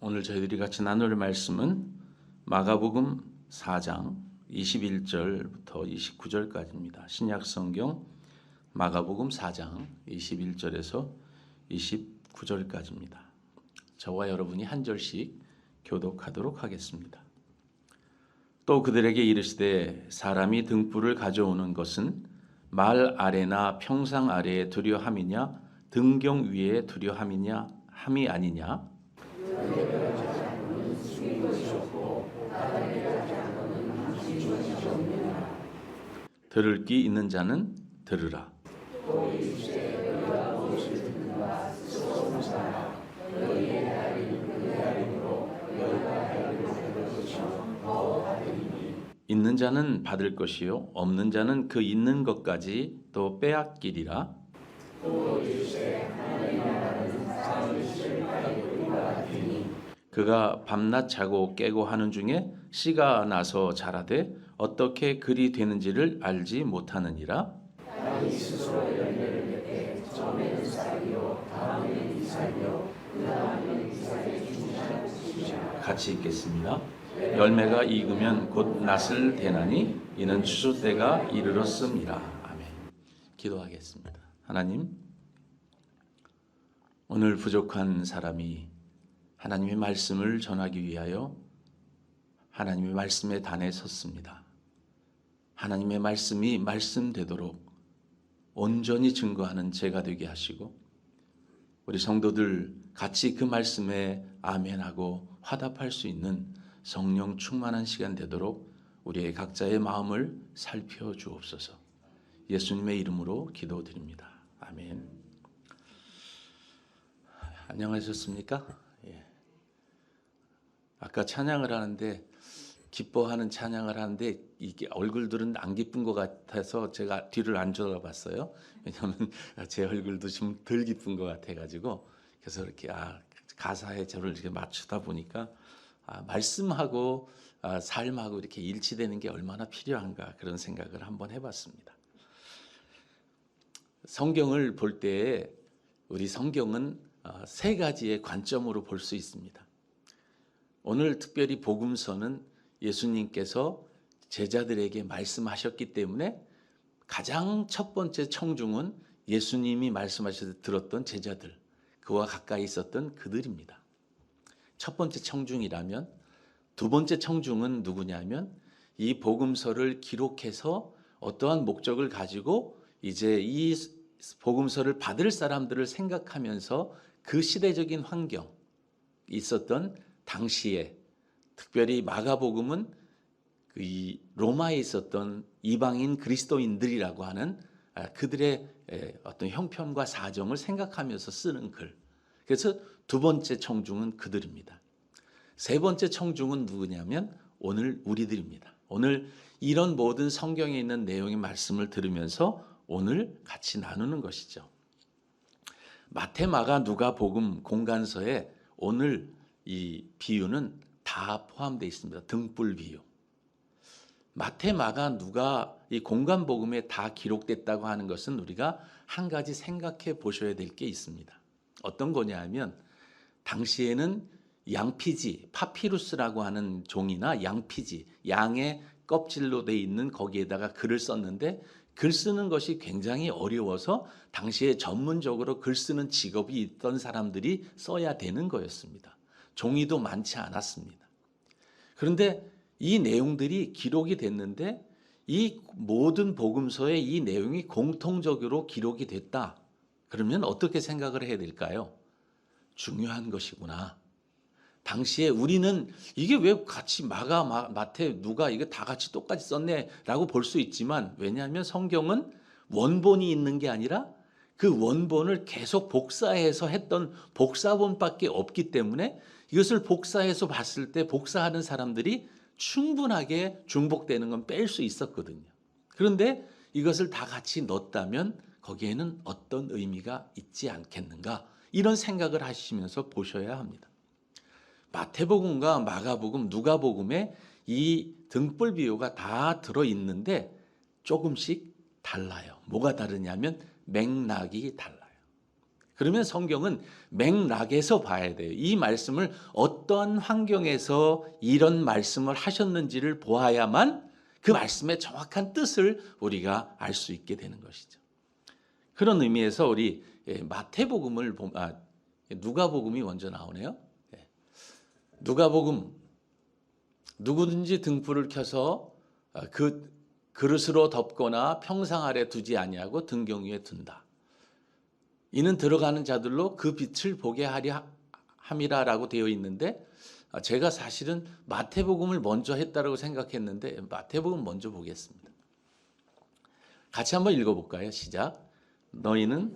오늘 저희들이 같이 나눌 말씀은 마가복음 4장 21절부터 29절까지입니다. 신약성경 마가복음 4장 21절에서 29절까지입니다. 저와 여러분이 한 절씩 교독하도록 하겠습니다. 또 그들에게 이르시되 사람이 등불을 가져오는 것은 말 아래나 평상 아래에 두려 함이냐 등경 위에 두려 함이냐 함이 아니냐. 들을 귀 있는 자는 들으라. 있는 자는 받을 것이요 없는 자는 그 있는 것까지 또 빼앗기리라. 그가 밤낮 자고 깨고 하는 중에 씨가 나서 자라되 어떻게 그리 되는지를 알지 못하느니라. 같이 읽겠습니다. 열매가 익으면 곧 낫을 대나니 이는 추수 때가 이르렀음이라. 아멘. 기도하겠습니다. 하나님, 오늘 부족한 사람이 하나님의 말씀을 전하기 위하여 하나님의 말씀의 단에 섰습니다. 하나님의 말씀이 말씀되도록 온전히 증거하는 제가 되게 하시고 우리 성도들 같이 그 말씀에 아멘하고 화답할 수 있는 성령 충만한 시간 되도록 우리의 각자의 마음을 살펴주옵소서. 예수님의 이름으로 기도드립니다. 아멘. 안녕하셨습니까? 예. 아까 찬양을 하는데 기뻐하는 찬양을 하는데 이게 얼굴들은 안 기쁜 것 같아서 제가 뒤를 안 쳐다봤어요. 왜냐하면 제 얼굴도 좀 덜 기쁜 것 같아가지고 그래서 이렇게 가사에 저를 이렇게 맞추다 보니까 말씀하고 삶하고 이렇게 일치되는 게 얼마나 필요한가 그런 생각을 한번 해봤습니다. 성경을 볼 때 우리 성경은 세 가지의 관점으로 볼 수 있습니다. 오늘 특별히 복음서는 예수님께서 제자들에게 말씀하셨기 때문에 가장 첫 번째 청중은 예수님이 말씀하셔서 들었던 제자들, 그와 가까이 있었던 그들입니다. 첫 번째 청중이라면 두 번째 청중은 누구냐면 이 복음서를 기록해서 어떠한 목적을 가지고 이제 이 복음서를 받을 사람들을 생각하면서 그 시대적인 환경 있었던 당시에 특별히 마가복음은 이 로마에 있었던 이방인 그리스도인들이라고 하는 그들의 어떤 형편과 사정을 생각하면서 쓰는 글. 그래서 두 번째 청중은 그들입니다. 세 번째 청중은 누구냐면 오늘 우리들입니다. 오늘 이런 모든 성경에 있는 내용의 말씀을 들으면서 오늘 같이 나누는 것이죠. 마태, 마가, 누가 복음 공간서에 오늘 이 비유는 다 포함되어 있습니다. 등불 비유. 마태, 마가, 누가 이 공간 복음에 다 기록됐다고 하는 것은 우리가 한 가지 생각해 보셔야 될 게 있습니다. 어떤 거냐 하면 당시에는 양피지, 파피루스라고 하는 종이나 양피지, 양의 껍질로 돼 있는 거기에다가 글을 썼는데 글 쓰는 것이 굉장히 어려워서 당시에 전문적으로 글 쓰는 직업이 있던 사람들이 써야 되는 거였습니다. 종이도 많지 않았습니다. 그런데 이 내용들이 기록이 됐는데 이 모든 복음서에 이 내용이 공통적으로 기록이 됐다. 그러면 어떻게 생각을 해야 될까요? 중요한 것이구나. 당시에 우리는 이게 왜 같이 마가, 마태, 누가 이게 다 같이 똑같이 썼네라고 볼 수 있지만 왜냐하면 성경은 원본이 있는 게 아니라 그 원본을 계속 복사해서 했던 복사본밖에 없기 때문에 이것을 복사해서 봤을 때 복사하는 사람들이 충분하게 중복되는 건 뺄 수 있었거든요. 그런데 이것을 다 같이 넣었다면 거기에는 어떤 의미가 있지 않겠는가 이런 생각을 하시면서 보셔야 합니다. 마태복음과 마가복음, 누가복음에 이 등불 비유가 다 들어있는데 조금씩 달라요. 뭐가 다르냐면 맥락이 달라요. 그러면 성경은 맥락에서 봐야 돼요. 이 말씀을 어떠한 환경에서 이런 말씀을 하셨는지를 보아야만 그 말씀의 정확한 뜻을 우리가 알 수 있게 되는 것이죠. 그런 의미에서 우리 마태복음을 누가복음이 먼저 나오네요. 누가복음, 누구든지 등불을 켜서 그 그릇으로 덮거나 평상 아래 두지 아니하고 등경 위에 둔다. 이는 들어가는 자들로 그 빛을 보게 하려 함이라라고 되어 있는데, 제가 사실은 마태복음을 먼저 했다라고 생각했는데 마태복음 먼저 보겠습니다. 같이 한번 읽어볼까요? 시작. 너희는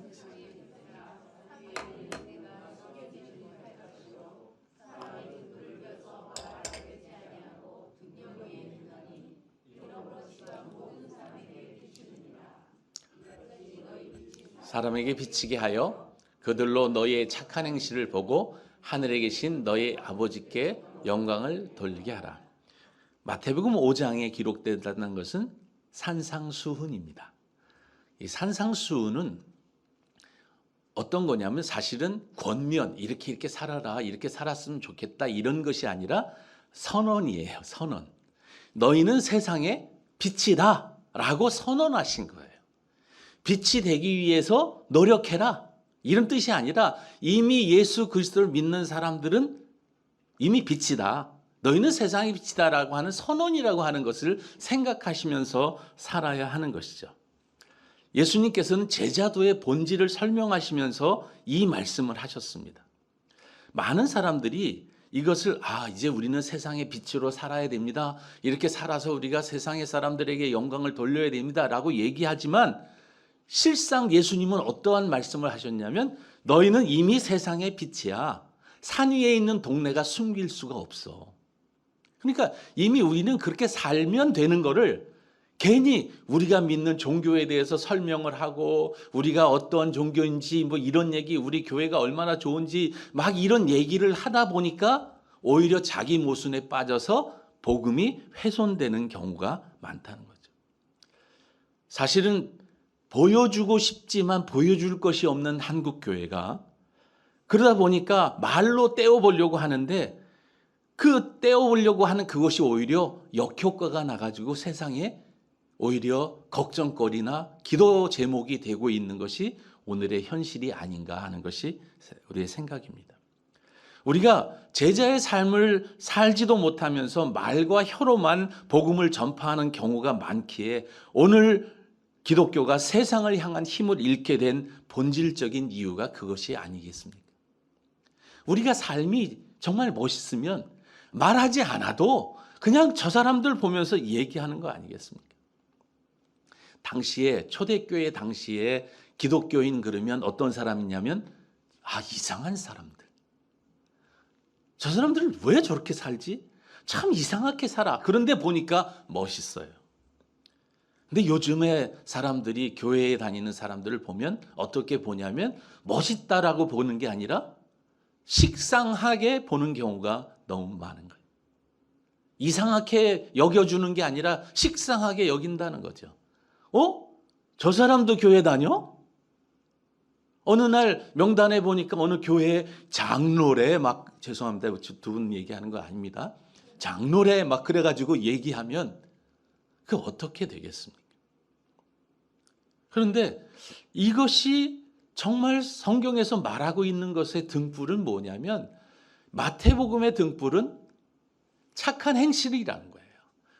사람에게 비치게 하여 그들로 너희의 착한 행실을 보고 하늘에 계신 너희 아버지께 영광을 돌리게 하라. 마태복음 5장에 기록된다는 것은 산상수훈입니다. 이 산상수훈은 어떤 거냐면 사실은 권면, 이렇게 살아라, 이렇게 살았으면 좋겠다, 이런 것이 아니라 선언이에요. 선언. 너희는 세상의 빛이다 라고 선언하신 거예요. 빛이 되기 위해서 노력해라, 이런 뜻이 아니라 이미 예수 그리스도를 믿는 사람들은 이미 빛이다, 너희는 세상의 빛이다 라고 하는 선언이라고 하는 것을 생각하시면서 살아야 하는 것이죠. 예수님께서는 제자도의 본질을 설명하시면서 이 말씀을 하셨습니다. 많은 사람들이 이것을 이제 우리는 세상의 빛으로 살아야 됩니다, 이렇게 살아서 우리가 세상의 사람들에게 영광을 돌려야 됩니다 라고 얘기하지만, 실상 예수님은 어떠한 말씀을 하셨냐면 너희는 이미 세상의 빛이야. 산 위에 있는 동네가 숨길 수가 없어. 그러니까 이미 우리는 그렇게 살면 되는 거를 괜히 우리가 믿는 종교에 대해서 설명을 하고 우리가 어떠한 종교인지 뭐 이런 얘기, 우리 교회가 얼마나 좋은지 막 이런 얘기를 하다 보니까 오히려 자기 모순에 빠져서 복음이 훼손되는 경우가 많다는 거죠. 사실은 보여주고 싶지만 보여줄 것이 없는 한국 교회가 그러다 보니까 말로 떼어보려고 하는데 그 떼어보려고 하는 그것이 오히려 역효과가 나가지고 세상에 오히려 걱정거리나 기도 제목이 되고 있는 것이 오늘의 현실이 아닌가 하는 것이 우리의 생각입니다. 우리가 제자의 삶을 살지도 못하면서 말과 혀로만 복음을 전파하는 경우가 많기에 오늘 기독교가 세상을 향한 힘을 잃게 된 본질적인 이유가 그것이 아니겠습니까? 우리가 삶이 정말 멋있으면 말하지 않아도 그냥 저 사람들 보면서 얘기하는 거 아니겠습니까? 당시에 초대교회 당시에 기독교인 그러면 어떤 사람이냐면 이상한 사람들. 저 사람들은 왜 저렇게 살지? 참 이상하게 살아. 그런데 보니까 멋있어요. 근데 요즘에 사람들이 교회에 다니는 사람들을 보면 어떻게 보냐면 멋있다라고 보는 게 아니라 식상하게 보는 경우가 너무 많은 거예요. 이상하게 여겨주는 게 아니라 식상하게 여긴다는 거죠. 저 사람도 교회 다녀? 어느 날 명단에 보니까 어느 교회 장로래, 막 죄송합니다, 두 분 얘기하는 거 아닙니다. 장로래 막 그래가지고 얘기하면 그 어떻게 되겠습니까? 그런데 이것이 정말 성경에서 말하고 있는 것의 등불은 뭐냐면 마태복음의 등불은 착한 행실이라는 거예요.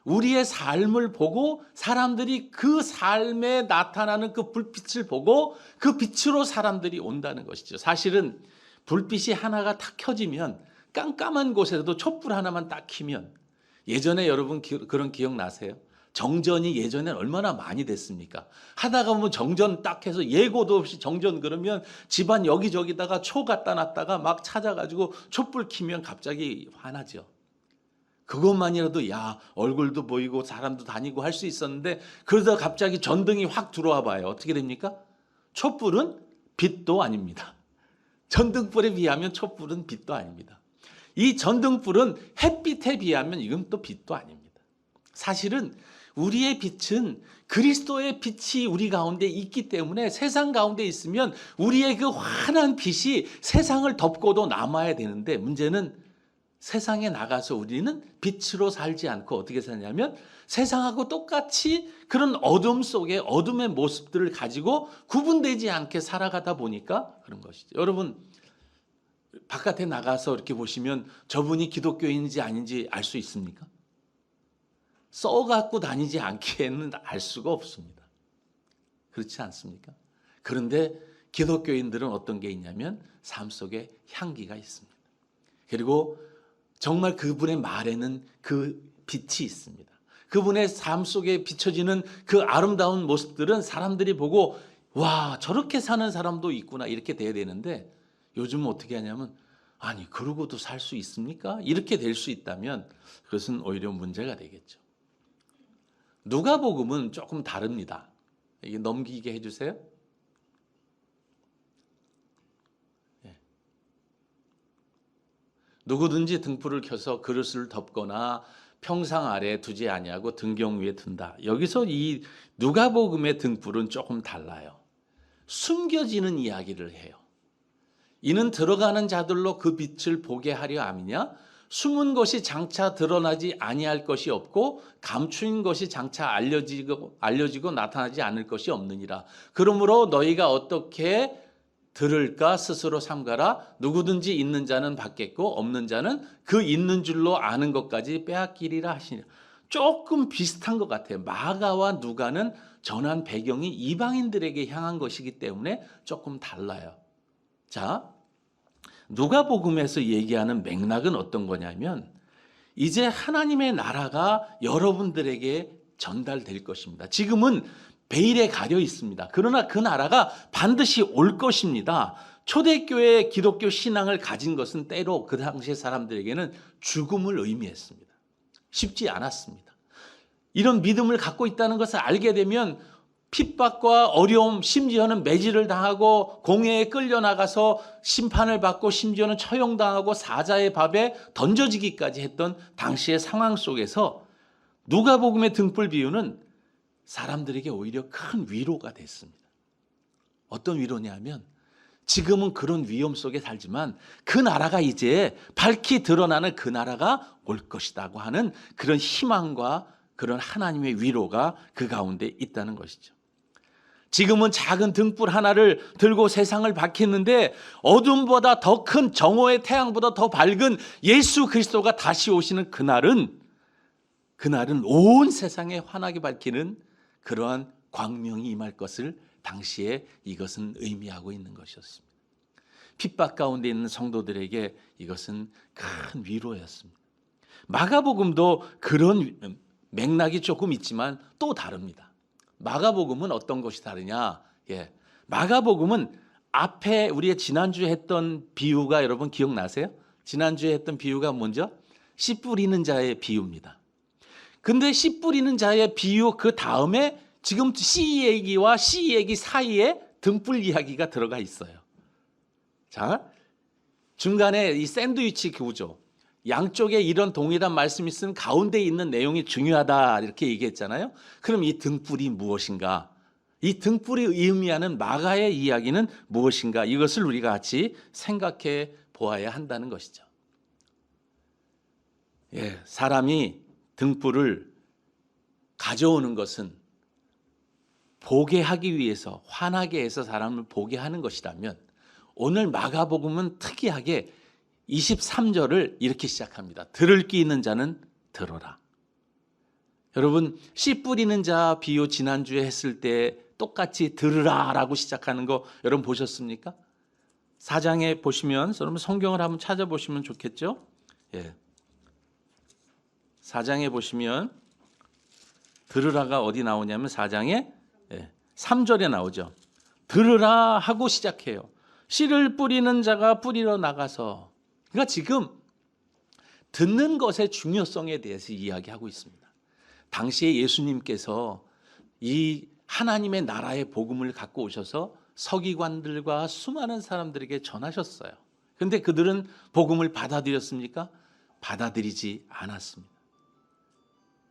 우리의 삶을 보고 사람들이 그 삶에 나타나는 그 불빛을 보고 그 빛으로 사람들이 온다는 것이죠. 사실은 불빛이 하나가 탁 켜지면 깜깜한 곳에서도 촛불 하나만 딱 켜면, 예전에 여러분 그런 기억 나세요? 정전이 예전엔 얼마나 많이 됐습니까? 하다가 보면 정전 딱 해서 예고도 없이 정전 그러면 집안 여기저기다가 초 갖다 놨다가 막 찾아가지고 촛불 켜면 갑자기 화나죠. 그것만이라도 얼굴도 보이고 사람도 다니고 할 수 있었는데 그러다 갑자기 전등이 확 들어와 봐요. 어떻게 됩니까? 촛불은 빛도 아닙니다. 전등불에 비하면 촛불은 빛도 아닙니다. 이 전등불은 햇빛에 비하면 이건 또 빛도 아닙니다. 사실은 우리의 빛은 그리스도의 빛이 우리 가운데 있기 때문에 세상 가운데 있으면 우리의 그 환한 빛이 세상을 덮고도 남아야 되는데, 문제는 세상에 나가서 우리는 빛으로 살지 않고 어떻게 사냐면 세상하고 똑같이 그런 어둠 속에 어둠의 모습들을 가지고 구분되지 않게 살아가다 보니까 그런 것이죠. 여러분, 바깥에 나가서 이렇게 보시면 저분이 기독교인인지 아닌지 알 수 있습니까? 써갖고 다니지 않기에는 알 수가 없습니다. 그렇지 않습니까? 그런데 기독교인들은 어떤 게 있냐면 삶 속에 향기가 있습니다. 그리고 정말 그분의 말에는 그 빛이 있습니다. 그분의 삶 속에 비춰지는 그 아름다운 모습들은 사람들이 보고 와, 저렇게 사는 사람도 있구나 이렇게 돼야 되는데, 요즘은 어떻게 하냐면 아니 그러고도 살 수 있습니까? 이렇게 될 수 있다면 그것은 오히려 문제가 되겠죠. 누가복음은 조금 다릅니다. 이게 넘기게 해주세요. 누구든지 등불을 켜서 그릇을 덮거나 평상 아래에 두지 아니하고 등경 위에 둔다. 여기서 이 누가복음의 등불은 조금 달라요. 숨겨지는 이야기를 해요. 이는 들어가는 자들로 그 빛을 보게 하려 함이냐? 숨은 것이 장차 드러나지 아니할 것이 없고 감추인 것이 장차 알려지고 나타나지 않을 것이 없느니라. 그러므로 너희가 어떻게 들을까 스스로 삼가라. 누구든지 있는 자는 받겠고 없는 자는 그 있는 줄로 아는 것까지 빼앗기리라 하시니. 조금 비슷한 것 같아요. 마가와 누가는 전한 배경이 이방인들에게 향한 것이기 때문에 조금 달라요. 자, 누가복음에서 얘기하는 맥락은 어떤 거냐면 이제 하나님의 나라가 여러분들에게 전달될 것입니다. 지금은 베일에 가려 있습니다. 그러나 그 나라가 반드시 올 것입니다. 초대교회 기독교 신앙을 가진 것은 때로 그 당시 사람들에게는 죽음을 의미했습니다. 쉽지 않았습니다. 이런 믿음을 갖고 있다는 것을 알게 되면 핍박과 어려움, 심지어는 매질을 당하고 공회에 끌려나가서 심판을 받고 심지어는 처형당하고 사자의 밥에 던져지기까지 했던 당시의 상황 속에서 누가복음의 등불 비유는 사람들에게 오히려 큰 위로가 됐습니다. 어떤 위로냐면 지금은 그런 위험 속에 살지만 그 나라가 이제 밝히 드러나는 그 나라가 올 것이라고 하는 그런 희망과 그런 하나님의 위로가 그 가운데 있다는 것이죠. 지금은 작은 등불 하나를 들고 세상을 밝히는데 어둠보다 더 큰 정오의 태양보다 더 밝은 예수 그리스도가 다시 오시는 그날은 온 세상에 환하게 밝히는 그러한 광명이 임할 것을 당시에 이것은 의미하고 있는 것이었습니다. 핍박 가운데 있는 성도들에게 이것은 큰 위로였습니다. 마가복음도 그런 맥락이 조금 있지만 또 다릅니다. 마가복음은 어떤 것이 다르냐? 마가복음은 앞에 우리가 지난주에 했던 비유가 여러분 기억나세요? 지난주에 했던 비유가 먼저 씨 뿌리는 자의 비유입니다. 근데 씨 뿌리는 자의 비유 그 다음에 지금 씨 얘기와 씨 얘기 사이에 등불 이야기가 들어가 있어요. 자, 중간에 이 샌드위치 구조, 양쪽에 이런 동일한 말씀이 있으면 가운데 있는 내용이 중요하다 이렇게 얘기했잖아요. 그럼 이 등불이 무엇인가? 이 등불이 의미하는 마가의 이야기는 무엇인가? 이것을 우리가 같이 생각해 보아야 한다는 것이죠. 사람이 등불을 가져오는 것은 보게 하기 위해서, 환하게 해서 사람을 보게 하는 것이라면 오늘 마가복음은 특이하게 23절을 이렇게 시작합니다. 들을 귀 있는 자는 들어라. 여러분, 씨 뿌리는 자 비유 지난주에 했을 때 똑같이 들으라 라고 시작하는 거 여러분 보셨습니까? 4장에 보시면, 여러분 성경을 한번 찾아보시면 좋겠죠? 4장에 보시면 들으라가 어디 나오냐면 4장에 3절에 나오죠. 들으라 하고 시작해요. 씨를 뿌리는 자가 뿌리러 나가서. 그러니까 지금 듣는 것의 중요성에 대해서 이야기하고 있습니다. 당시에 예수님께서 이 하나님의 나라의 복음을 갖고 오셔서 서기관들과 수많은 사람들에게 전하셨어요. 그런데 그들은 복음을 받아들였습니까? 받아들이지 않았습니다.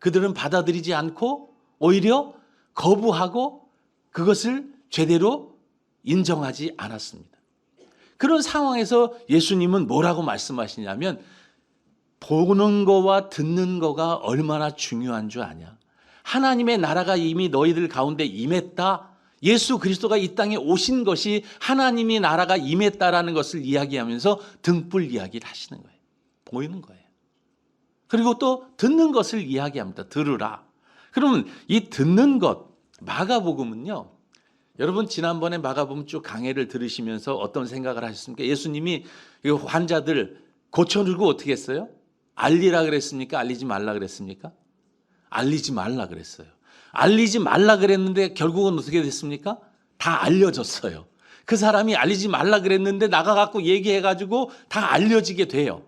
그들은 받아들이지 않고 오히려 거부하고 그것을 제대로 인정하지 않았습니다. 그런 상황에서 예수님은 뭐라고 말씀하시냐면 보는 거와 듣는 거가 얼마나 중요한 줄 아냐. 하나님의 나라가 이미 너희들 가운데 임했다. 예수 그리스도가 이 땅에 오신 것이 하나님의 나라가 임했다라는 것을 이야기하면서 등불 이야기를 하시는 거예요. 보이는 거예요. 그리고 또 듣는 것을 이야기합니다. 들으라. 그러면 이 듣는 것, 마가복음은요. 여러분 지난번에 마가복음 쭉 강해를 들으시면서 어떤 생각을 하셨습니까? 예수님이 환자들 고쳐주고 어떻게 했어요? 알리라 그랬습니까? 알리지 말라 그랬습니까? 알리지 말라 그랬어요. 알리지 말라 그랬는데 결국은 어떻게 됐습니까? 다 알려졌어요. 그 사람이 알리지 말라 그랬는데 나가갖고 얘기해가지고 다 알려지게 돼요.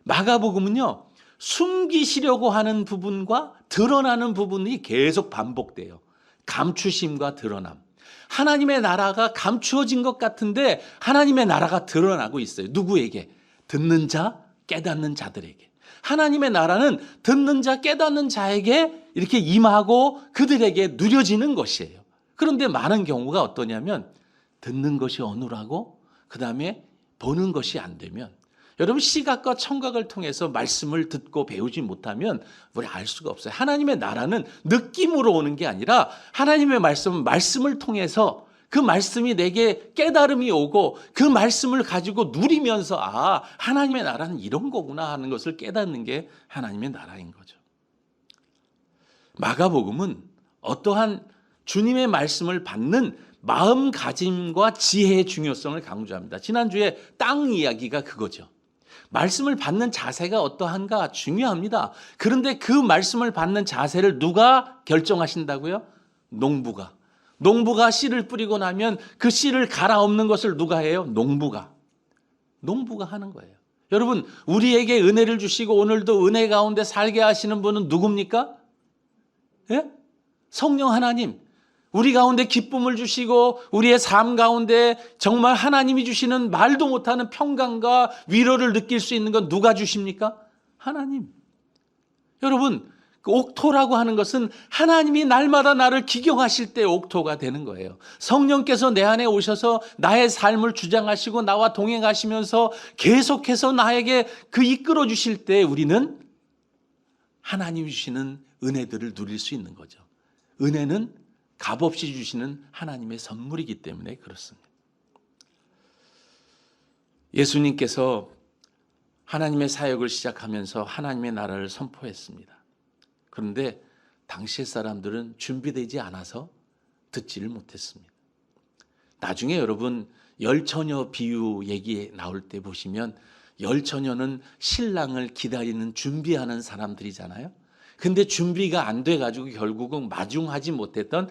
마가복음은요. 숨기시려고 하는 부분과 드러나는 부분이 계속 반복돼요. 감추심과 드러남. 하나님의 나라가 감추어진 것 같은데 하나님의 나라가 드러나고 있어요. 누구에게? 듣는 자, 깨닫는 자들에게. 하나님의 나라는 듣는 자, 깨닫는 자에게 이렇게 임하고 그들에게 누려지는 것이에요. 그런데 많은 경우가 어떠냐면 듣는 것이 어눌하고 그 다음에 보는 것이 안 되면 여러분 시각과 청각을 통해서 말씀을 듣고 배우지 못하면 우리 알 수가 없어요. 하나님의 나라는 느낌으로 오는 게 아니라 하나님의 말씀은 말씀을 통해서 그 말씀이 내게 깨달음이 오고 그 말씀을 가지고 누리면서 아 하나님의 나라는 이런 거구나 하는 것을 깨닫는 게 하나님의 나라인 거죠. 마가복음은 어떠한 주님의 말씀을 받는 마음가짐과 지혜의 중요성을 강조합니다. 지난주에 땅 이야기가 그거죠. 말씀을 받는 자세가 어떠한가 중요합니다. 그런데 그 말씀을 받는 자세를 누가 결정하신다고요? 농부가 씨를 뿌리고 나면 그 씨를 갈아엎는 것을 누가 해요? 농부가 하는 거예요. 여러분 우리에게 은혜를 주시고 오늘도 은혜 가운데 살게 하시는 분은 누굽니까? 예? 성령 하나님. 우리 가운데 기쁨을 주시고 우리의 삶 가운데 정말 하나님이 주시는 말도 못하는 평강과 위로를 느낄 수 있는 건 누가 주십니까? 하나님. 여러분 그 옥토라고 하는 것은 하나님이 날마다 나를 기경하실 때 옥토가 되는 거예요. 성령께서 내 안에 오셔서 나의 삶을 주장하시고 나와 동행하시면서 계속해서 나에게 그 이끌어 주실 때 우리는 하나님이 주시는 은혜들을 누릴 수 있는 거죠. 은혜는 값없이 주시는 하나님의 선물이기 때문에 그렇습니다. 예수님께서 하나님의 사역을 시작하면서 하나님의 나라를 선포했습니다. 그런데 당시의 사람들은 준비되지 않아서 듣지를 못했습니다. 나중에 여러분 열처녀 비유 얘기 나올 때 보시면 열처녀는 신랑을 기다리는 준비하는 사람들이잖아요. 근데 준비가 안 돼가지고 결국은 마중하지 못했던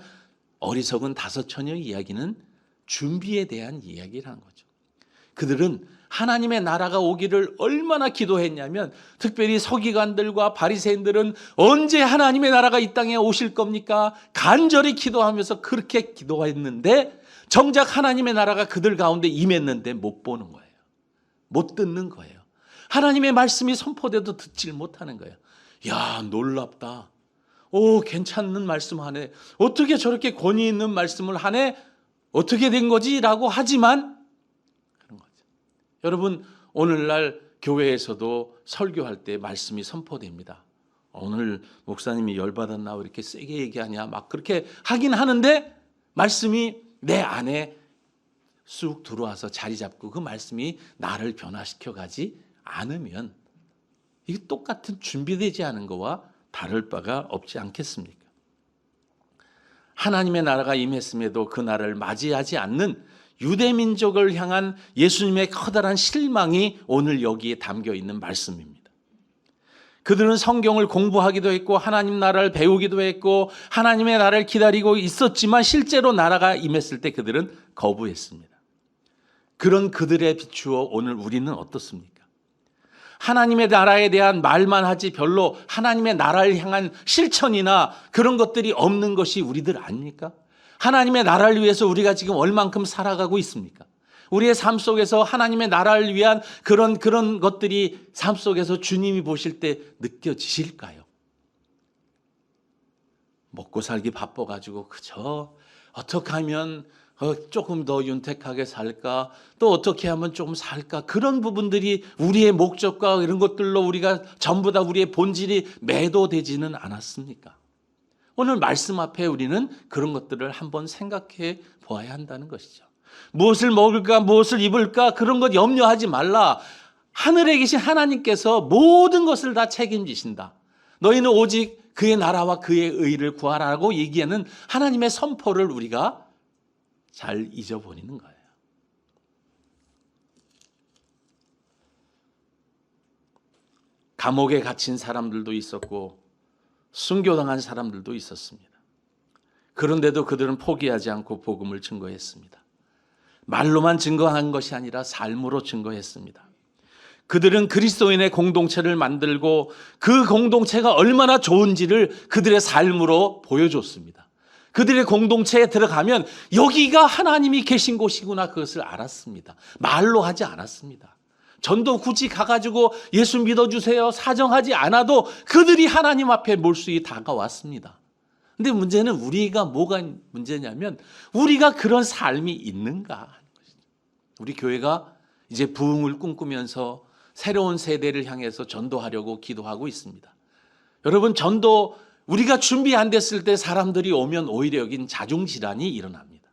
어리석은 다섯 처녀의 이야기는 준비에 대한 이야기라는 거죠. 그들은 하나님의 나라가 오기를 얼마나 기도했냐면 특별히 서기관들과 바리새인들은 언제 하나님의 나라가 이 땅에 오실 겁니까? 간절히 기도하면서 그렇게 기도했는데 정작 하나님의 나라가 그들 가운데 임했는데 못 보는 거예요. 못 듣는 거예요. 하나님의 말씀이 선포돼도 듣질 못하는 거예요. 야, 놀랍다. 오, 괜찮은 말씀 하네. 어떻게 저렇게 권위 있는 말씀을 하네? 어떻게 된 거지? 라고 하지만 그런 거죠. 여러분, 오늘날 교회에서도 설교할 때 말씀이 선포됩니다. 오늘 목사님이 열받았나? 왜 이렇게 세게 얘기하냐? 막 그렇게 하긴 하는데 말씀이 내 안에 쑥 들어와서 자리 잡고 그 말씀이 나를 변화시켜 가지 않으면 이게 똑같은 준비되지 않은 거와 다를 바가 없지 않겠습니까? 하나님의 나라가 임했음에도 그 나라를 맞이하지 않는 유대민족을 향한 예수님의 커다란 실망이 오늘 여기에 담겨 있는 말씀입니다. 그들은 성경을 공부하기도 했고 하나님 나라를 배우기도 했고 하나님의 나라를 기다리고 있었지만 실제로 나라가 임했을 때 그들은 거부했습니다. 그런 그들에 비추어 오늘 우리는 어떻습니까? 하나님의 나라에 대한 말만 하지 별로 하나님의 나라를 향한 실천이나 그런 것들이 없는 것이 우리들 아닙니까? 하나님의 나라를 위해서 우리가 지금 얼만큼 살아가고 있습니까? 우리의 삶 속에서 하나님의 나라를 위한 그런 것들이 삶 속에서 주님이 보실 때 느껴지실까요? 먹고 살기 바빠가지고 그저 어떻게 하면 조금 더 윤택하게 살까, 또 어떻게 하면 조금 살까, 그런 부분들이 우리의 목적과 이런 것들로 우리가 전부 다 우리의 본질이 매도되지는 않았습니까? 오늘 말씀 앞에 우리는 그런 것들을 한번 생각해 보아야 한다는 것이죠. 무엇을 먹을까, 무엇을 입을까, 그런 것 염려하지 말라. 하늘에 계신 하나님께서 모든 것을 다 책임지신다. 너희는 오직 그의 나라와 그의 의를 구하라고 얘기하는 하나님의 선포를 우리가 잘 잊어버리는 거예요. 감옥에 갇힌 사람들도 있었고 순교당한 사람들도 있었습니다. 그런데도 그들은 포기하지 않고 복음을 증거했습니다. 말로만 증거한 것이 아니라 삶으로 증거했습니다. 그들은 그리스도인의 공동체를 만들고 그 공동체가 얼마나 좋은지를 그들의 삶으로 보여줬습니다. 그들의 공동체에 들어가면 여기가 하나님이 계신 곳이구나, 그것을 알았습니다. 말로 하지 않았습니다. 전도 굳이 가가지고 예수 믿어주세요 사정하지 않아도 그들이 하나님 앞에 몰수히 다가왔습니다. 근데 문제는 우리가 뭐가 문제냐면 우리가 그런 삶이 있는가 하는 것이죠. 우리 교회가 이제 부흥을 꿈꾸면서 새로운 세대를 향해서 전도하려고 기도하고 있습니다. 여러분, 전도 우리가 준비 안 됐을 때 사람들이 오면 오히려 여긴 자중질환이 일어납니다.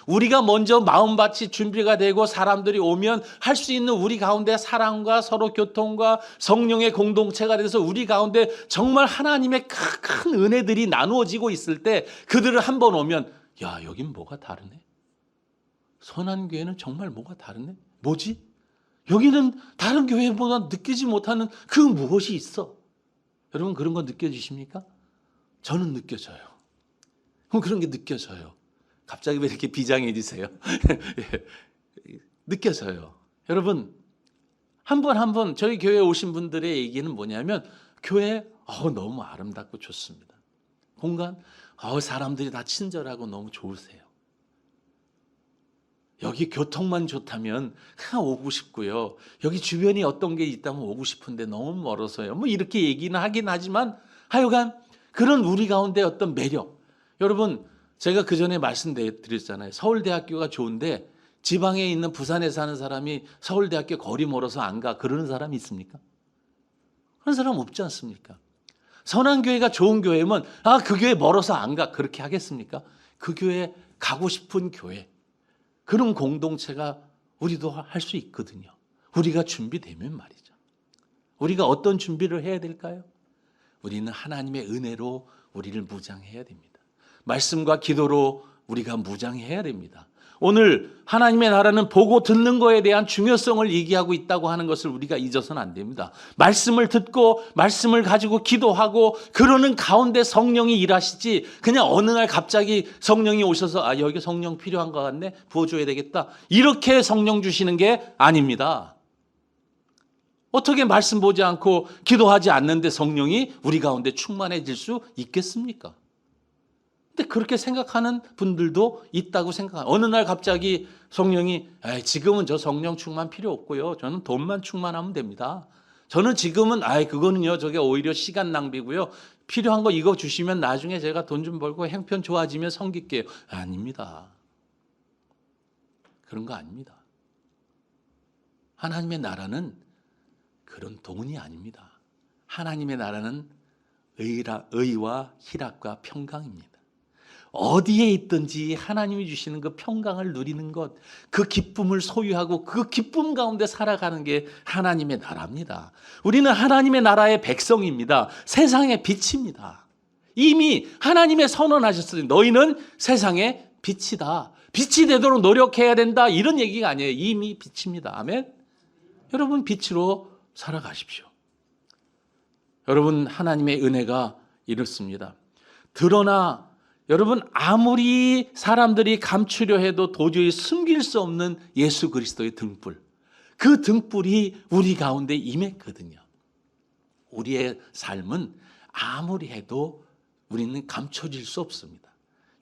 우리가 먼저 마음밭이 준비가 되고 사람들이 오면 할 수 있는 우리 가운데 사랑과 서로 교통과 성령의 공동체가 돼서 우리 가운데 정말 하나님의 큰 은혜들이 나누어지고 있을 때 그들을 한번 오면 야, 여긴 뭐가 다르네. 선한교회는 정말 뭐가 다르네. 뭐지? 여기는 다른 교회보다 느끼지 못하는 그 무엇이 있어. 여러분, 그런 거 느껴지십니까? 저는 느껴져요. 그런 게 느껴져요. 갑자기 왜 이렇게 비장해지세요? 느껴져요. 여러분, 한 번 저희 교회에 오신 분들의 얘기는 뭐냐면 교회 너무 아름답고 좋습니다. 공간 사람들이 다 친절하고 너무 좋으세요. 여기 교통만 좋다면 그냥 오고 싶고요. 여기 주변이 어떤 게 있다면 오고 싶은데 너무 멀어서요. 뭐 이렇게 얘기는 하긴 하지만 하여간 그런 우리 가운데 어떤 매력. 여러분, 제가 그 전에 말씀드렸잖아요. 서울대학교가 좋은데 지방에 있는 부산에 사는 사람이 서울대학교 거리 멀어서 안 가. 그러는 사람이 있습니까? 그런 사람 없지 않습니까? 선한교회가 좋은 교회면 그 교회 멀어서 안 가. 그렇게 하겠습니까? 그 교회 가고 싶은 교회. 그런 공동체가 우리도 할 수 있거든요. 우리가 준비되면 말이죠. 우리가 어떤 준비를 해야 될까요? 우리는 하나님의 은혜로 우리를 무장해야 됩니다. 말씀과 기도로 우리가 무장해야 됩니다. 오늘 하나님의 나라는 보고 듣는 거에 대한 중요성을 얘기하고 있다고 하는 것을 우리가 잊어서는 안 됩니다. 말씀을 듣고 말씀을 가지고 기도하고 그러는 가운데 성령이 일하시지, 그냥 어느 날 갑자기 성령이 오셔서 여기 성령 필요한 것 같네, 부어줘야 되겠다, 이렇게 성령 주시는 게 아닙니다. 어떻게 말씀 보지 않고 기도하지 않는데 성령이 우리 가운데 충만해질 수 있겠습니까? 근데 그렇게 생각하는 분들도 있다고 생각합니다. 어느 날 갑자기 성령이 지금은 저 성령 충만 필요 없고요. 저는 돈만 충만하면 됩니다. 저는 지금은 그거는요, 저게 오히려 시간 낭비고요. 필요한 거 이거 주시면 나중에 제가 돈 좀 벌고 형편 좋아지면 섬길게요. 아닙니다. 그런 거 아닙니다. 하나님의 나라는 그런 돈이 아닙니다. 하나님의 나라는 의와 희락과 평강입니다. 어디에 있든지 하나님이 주시는 그 평강을 누리는 것, 그 기쁨을 소유하고 그 기쁨 가운데 살아가는 게 하나님의 나라입니다. 우리는 하나님의 나라의 백성입니다. 세상의 빛입니다. 이미 하나님의 선언하셨으니 너희는 세상의 빛이다. 빛이 되도록 노력해야 된다. 이런 얘기가 아니에요. 이미 빛입니다. 아멘. 여러분, 빛으로 살아가십시오. 여러분, 하나님의 은혜가 이렇습니다. 드러나 여러분, 아무리 사람들이 감추려 해도 도저히 숨길 수 없는 예수 그리스도의 등불, 그 등불이 우리 가운데 임했거든요. 우리의 삶은 아무리 해도 우리는 감춰질 수 없습니다.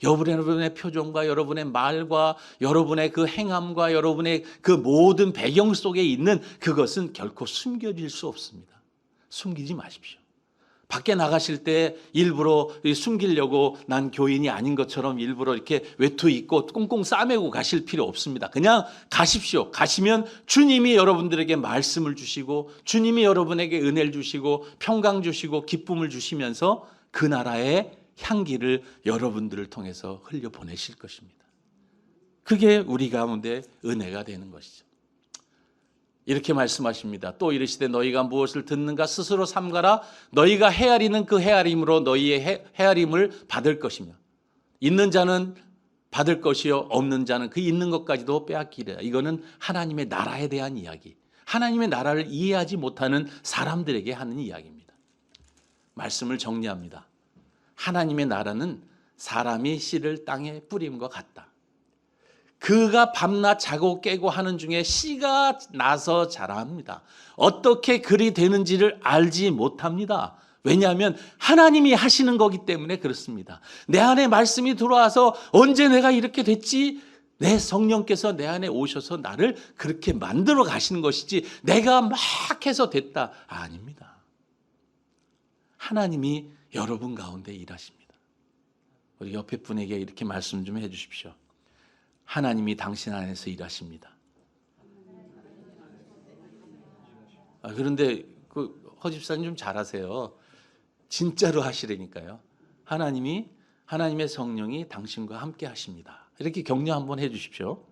여러분의 표정과 여러분의 말과 여러분의 그 행함과 여러분의 그 모든 배경 속에 있는 그것은 결코 숨겨질 수 없습니다. 숨기지 마십시오. 밖에 나가실 때 일부러 숨기려고 난 교인이 아닌 것처럼 일부러 이렇게 외투 입고 꽁꽁 싸매고 가실 필요 없습니다. 그냥 가십시오. 가시면 주님이 여러분들에게 말씀을 주시고 주님이 여러분에게 은혜를 주시고 평강 주시고 기쁨을 주시면서 그 나라의 향기를 여러분들을 통해서 흘려보내실 것입니다. 그게 우리 가운데 은혜가 되는 것이죠. 이렇게 말씀하십니다. 또 이르시되 너희가 무엇을 듣는가 스스로 삼가라. 너희가 헤아리는 그 헤아림으로 너희의 헤아림을 받을 것이며 있는 자는 받을 것이요 없는 자는 그 있는 것까지도 빼앗기리라. 이거는 하나님의 나라에 대한 이야기, 하나님의 나라를 이해하지 못하는 사람들에게 하는 이야기입니다. 말씀을 정리합니다. 하나님의 나라는 사람이 씨를 땅에 뿌림과 같다. 그가 밤낮 자고 깨고 하는 중에 씨가 나서 자랍니다. 어떻게 그리 되는지를 알지 못합니다. 왜냐하면 하나님이 하시는 거기 때문에 그렇습니다. 내 안에 말씀이 들어와서 언제 내가 이렇게 됐지? 내 성령께서 내 안에 오셔서 나를 그렇게 만들어 가시는 것이지 내가 막 해서 됐다. 아닙니다. 하나님이 여러분 가운데 일하십니다. 우리 옆에 분에게 이렇게 말씀 좀 해주십시오. 하나님이 당신 안에서 일하십니다. 그런데 그 허집사님 좀 잘하세요. 진짜로 하시라니까요. 하나님의 성령이 당신과 함께 하십니다. 이렇게 격려 한번 해 주십시오.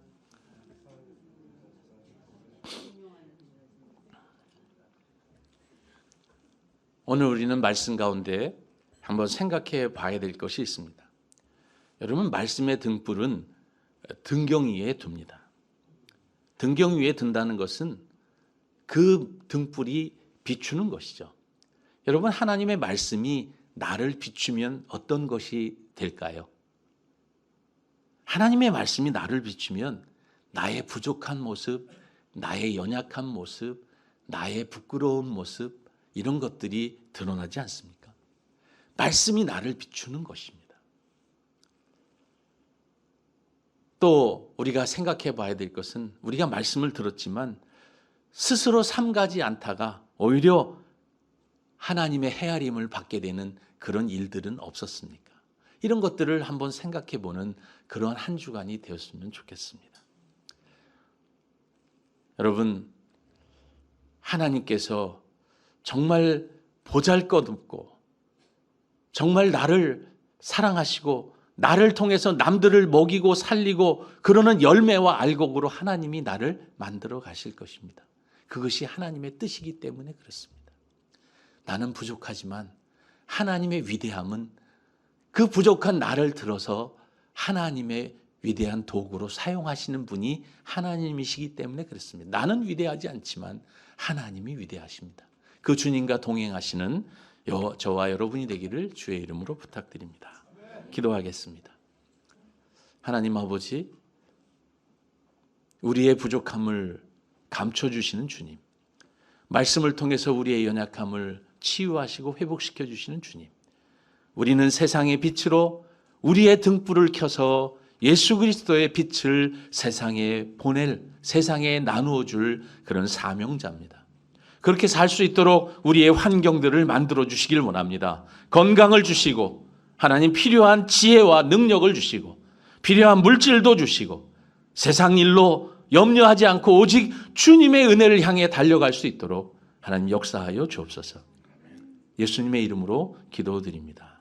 오늘 우리는 말씀 가운데 한번 생각해 봐야 될 것이 있습니다. 여러분, 말씀의 등불은 등경 위에 둡니다. 등경 위에 둔다는 것은 그 등불이 비추는 것이죠. 여러분, 하나님의 말씀이 나를 비추면 어떤 것이 될까요? 하나님의 말씀이 나를 비추면 나의 부족한 모습, 나의 연약한 모습, 나의 부끄러운 모습, 이런 것들이 드러나지 않습니까? 말씀이 나를 비추는 것입니다. 또 우리가 생각해 봐야 될 것은 우리가 말씀을 들었지만 스스로 삼가지 않다가 오히려 하나님의 헤아림을 받게 되는 그런 일들은 없었습니까? 이런 것들을 한번 생각해 보는 그런 한 주간이 되었으면 좋겠습니다. 여러분, 하나님께서 정말 보잘것없고 정말 나를 사랑하시고 나를 통해서 남들을 먹이고 살리고 그러는 열매와 알곡으로 하나님이 나를 만들어 가실 것입니다. 그것이 하나님의 뜻이기 때문에 그렇습니다. 나는 부족하지만 하나님의 위대함은 그 부족한 나를 들어서 하나님의 위대한 도구로 사용하시는 분이 하나님이시기 때문에 그렇습니다. 나는 위대하지 않지만 하나님이 위대하십니다. 그 주님과 동행하시는 저와 여러분이 되기를 주의 이름으로 부탁드립니다. 기도하겠습니다. 하나님 아버지, 우리의 부족함을 감춰주시는 주님, 말씀을 통해서 우리의 연약함을 치유하시고 회복시켜 주시는 주님, 우리는 세상의 빛으로 우리의 등불을 켜서 예수 그리스도의 빛을 세상에 보낼, 세상에 나누어 줄 그런 사명자입니다. 그렇게 살 수 있도록 우리의 환경들을 만들어 주시길 원합니다. 건강을 주시고 하나님 필요한 지혜와 능력을 주시고 필요한 물질도 주시고 세상 일로 염려하지 않고 오직 주님의 은혜를 향해 달려갈 수 있도록 하나님 역사하여 주옵소서. 예수님의 이름으로 기도드립니다.